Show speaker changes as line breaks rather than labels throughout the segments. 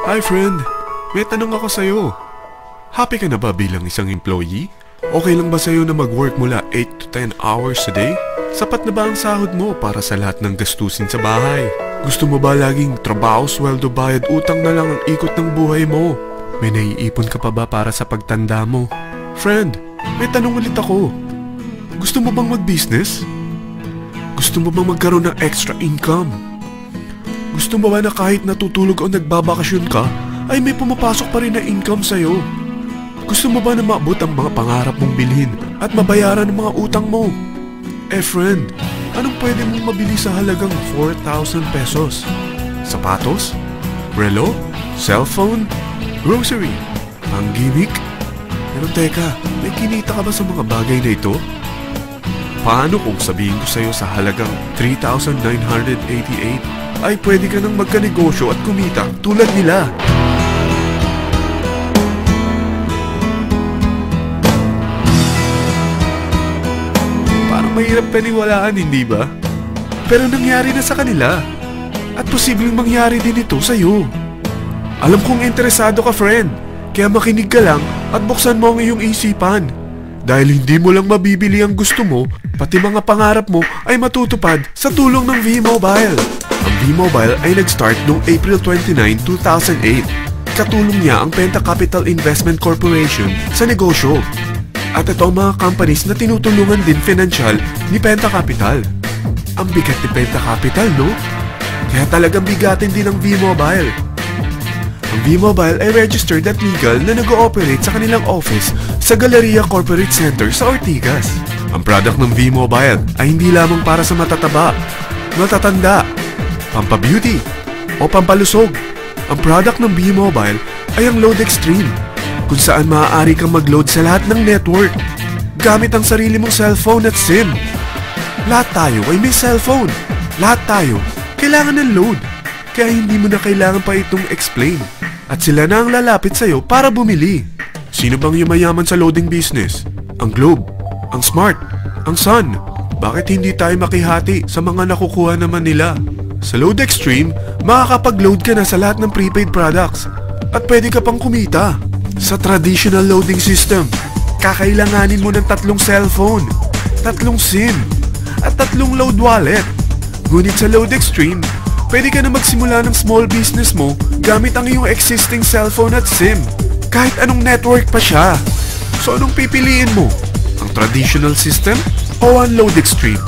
Hi friend, may tanong ako sa'yo. Happy ka na ba bilang isang employee? Okay lang ba sa'yo na mag-work mula 8 to 10 hours a day? Sapat na ba ang sahod mo para sa lahat ng gastusin sa bahay? Gusto mo ba laging trabaho, sweldo, bayad, utang na lang ang ikot ng buhay mo? May naiipon ka pa ba para sa pagtanda mo? Friend, may tanong ulit ako. Gusto mo bang mag-business? Gusto mo bang magkaroon ng extra income? Gusto mo ba na kahit natutulog o nagbabakasyon ka, ay may pumapasok pa rin na income sa'yo? Gusto mo ba na maabot ang mga pangarap mong bilhin at mabayaran ang mga utang mo? Eh friend, anong pwede mong mabili sa halagang 4,000 pesos? Sapatos? Relo? Cellphone? Grocery? Pang-gimmick? Pero teka, may kinita ka ba sa mga bagay na ito? Paano kung sabihin ko sa'yo sa halagang 3,988 ay pwede ka nang magkanegosyo at kumita tulad nila? Parang mahirap paniwalaan, hindi ba? Pero nangyari na sa kanila. At posibleng mangyari din ito sa'yo. Alam kong interesado ka, friend. Kaya makinig ka lang at buksan mo ang iyong isipan. Dahil hindi mo lang mabibili ang gusto mo, pati mga pangarap mo ay matutupad sa tulong ng V-Mobile. Ang V-Mobile ay nag-start noong April 29, 2008. Katulong niya ang Penta Capital Investment Corporation sa negosyo. At ito ang mga companies na tinutulungan din financial ni Penta Capital. Ang bigat ni Penta Capital, no? Kaya talagang bigatin din ang V-Mobile. Ang V-Mobile ay registered at legal na nag-ooperate sa kanilang office sa Galleria Corporate Center sa Ortigas. Ang product ng V-Mobile ay hindi lamang para sa matataba, matatanda, pampabeauty, o pampalusog. Ang product ng V-Mobile ay ang Load Extreme, kung saan maaari kang mag-load sa lahat ng network gamit ang sarili mong cellphone at SIM. Lahat tayo ay may cellphone. Lahat tayo kailangan ng load. Kaya hindi mo na kailangan pa itong explain. At sila na ang lalapit sa'yo para bumili. Sino bang yumayaman sa loading business? Ang Globe, ang Smart, ang Sun. Bakit hindi tayo makihati sa mga nakukuha naman nila? Sa Load Extreme, makakapag-load ka na sa lahat ng prepaid products. At pwede ka pang kumita. Sa traditional loading system, kakailanganin mo ng 3 cellphone, 3 SIM, at 3 load wallet. Ngunit sa Load Extreme, pwede ka na magsimula ng small business mo gamit ang iyong existing cellphone at SIM. Kahit anong network pa siya. So anong pipiliin mo? Ang traditional system o ang Load Extreme?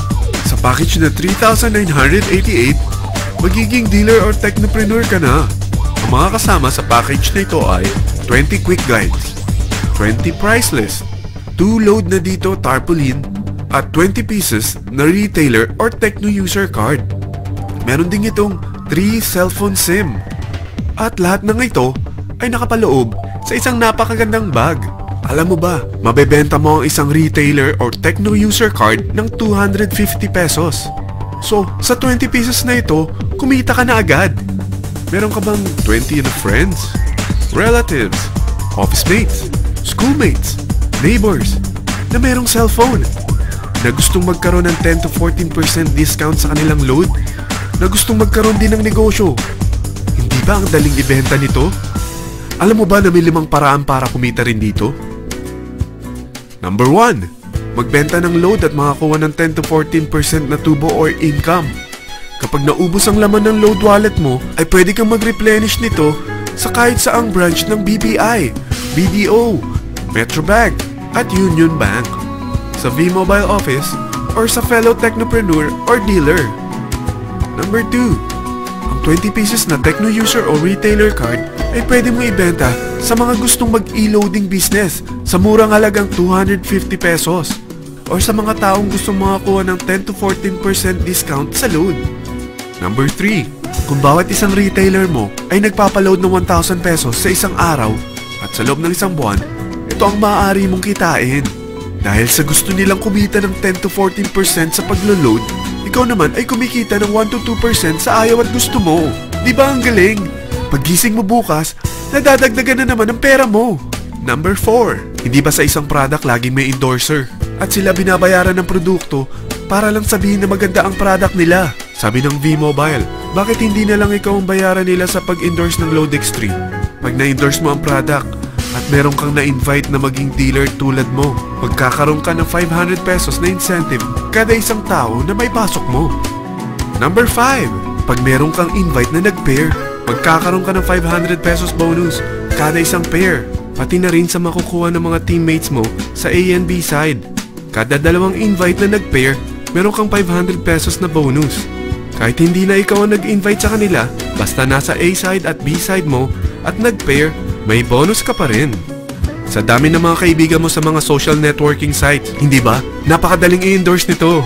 Sa package na 3,988, magiging dealer or technopreneur ka na. Ang mga kasama sa package na ito ay 20 quick guides, 20 price list, 2 load na dito tarpaulin, at 20 pieces na retailer or techno user card. Meron din itong 3 cellphone SIM. At lahat ng ito ay nakapaloob sa isang napakagandang bag. Alam mo ba, mabebenta mo ang isang retailer or techno user card ng 250 pesos. So, sa 20 pieces na ito, kumita ka na agad. Meron ka bang 20 na friends, relatives, office mates, schoolmates, neighbors na merong cellphone, na gustong magkaroon ng 10 to 14% discount sa kanilang load, na gustong magkaroon din ng negosyo? Hindi ba ang daling ibenta nito? Alam mo ba na may 5 paraan para kumita rin dito? Number 1. Magbenta ng load at makakuha ng 10 to 14% na tubo or income. Kapag naubos ang laman ng load wallet mo, ay pwede kang mag-replenish nito sa kahit saang branch ng BPI, BDO, Metrobank, at Union Bank, sa V-Mobile office, or sa fellow technopreneur or dealer. Number 2. Ang 20 pieces na techno user o retailer card ay pwede mo ibenta sa mga gustong mag-e-loading business sa murang halagang 250 pesos, or sa mga taong gustong makakuha ng 10 to 14% discount sa load. Number 3. Kung bawat isang retailer mo ay nagpapaload ng 1,000 pesos sa isang araw at sa loob ng isang buwan, ito ang maaari mong kitain. Dahil sa gusto nilang kumita ng 10 to 14% sa paglo-load, ikaw naman ay kumikita ng 1 to 2% sa ayaw at gusto mo. Di ba ang galing? Paggising mo bukas, nadadagdagan na naman ang pera mo. Number 4. Hindi ba sa isang product laging may endorser? At sila binabayaran ng produkto para lang sabihin na maganda ang product nila. Sabi ng V-Mobile, bakit hindi na lang ikaw ang bayaran nila sa pag-endorse ng Load Extreme? Pag na-endorse mo ang product at meron kang na-invite na maging dealer tulad mo, magkakaroon ka ng 500 pesos na incentive kada isang tao na may pasok mo. Number 5, pag meron kang invite na nag-pair, magkakaroon ka ng 500 pesos bonus kada isang pair, pati na rin sa makukuha ng mga teammates mo sa A and B side. Kada dalawang invite na nag-pair, meron kang 500 pesos na bonus. Kahit hindi na ikaw ang nag-invite sa kanila, basta nasa A side at B side mo at nag-pair, may bonus ka pa rin. Sa dami ng mga kaibigan mo sa mga social networking sites, hindi ba? Napakadaling i-endorse nito.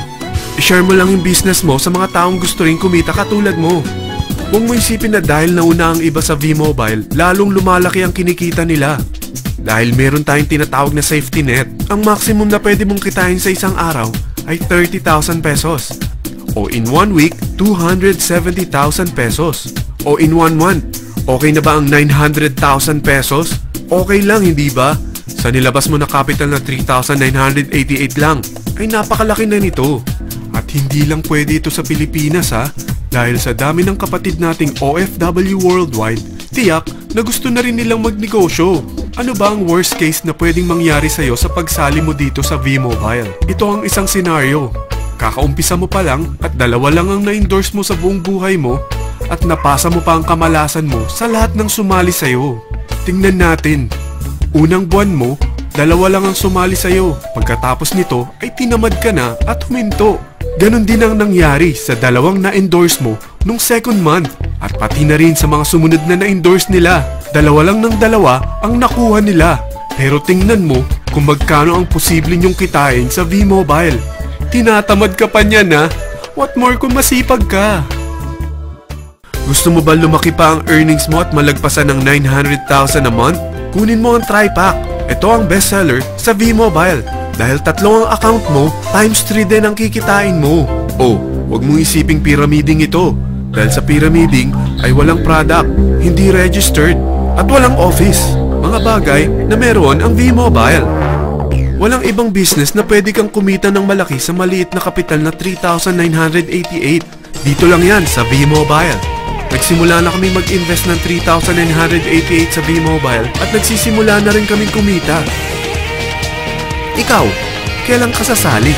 I-share mo lang yung business mo sa mga taong gusto rin kumita katulad mo. Huwag mo isipin na dahil nauna ang iba sa V-Mobile, lalong lumalaki ang kinikita nila. Dahil meron tayong tinatawag na safety net, ang maximum na pwede mong kitain sa isang araw ay 30,000 pesos. O in 1 week, 270,000 pesos. O in 1 month, okay na ba ang 900,000 pesos? Okay lang, hindi ba? Sa nilabas mo na capital na 3,988 lang, ay napakalaki na nito. At hindi lang pwede ito sa Pilipinas ha, dahil sa dami ng kapatid nating OFW worldwide, tiyak na gusto na rin nilang magnegosyo. Ano ba ang worst case na pwedeng mangyari sa'yo sa pagsali mo dito sa V-Mobile? Ito ang isang senaryo. Kakaumpisa mo pa lang at dalawa lang ang na-endorse mo sa buong buhay mo at napasa mo pa ang kamalasan mo sa lahat ng sumali sa'yo. Tingnan natin. Unang buwan mo, dalawa lang ang sumali sa'yo. Pagkatapos nito ay tinamad ka na at huminto. Ganon din ang nangyari sa dalawang na-endorse mo nung second month at pati na rin sa mga sumunod na na-endorse nila. Dalawa lang ng dalawa ang nakuha nila. Pero tingnan mo kung magkano ang posible nyong kitain sa V-Mobile. Tinatamad ka pa niyan ha? What more kung masipag ka? Gusto mo ba lumaki pa ang earnings mo at malagpasan ng 900,000 a month? Kunin mo ang TriPack. Ito ang bestseller sa V-Mobile. Dahil 3 ang account mo, times 3 din ang kikitain mo. Oh, huwag mong isiping pyramiding ito. Dahil sa pyramiding ay walang product, hindi registered, at walang office. Mga bagay na meron ang V-Mobile. Walang ibang business na pwede kang kumita ng malaki sa maliit na kapital na 3,988. Dito lang yan sa V-Mobile. Nagsimula na kami mag-invest ng 3,988 sa V-Mobile at nagsisimula na rin kaming kumita. Ikaw, kailan ka sasali?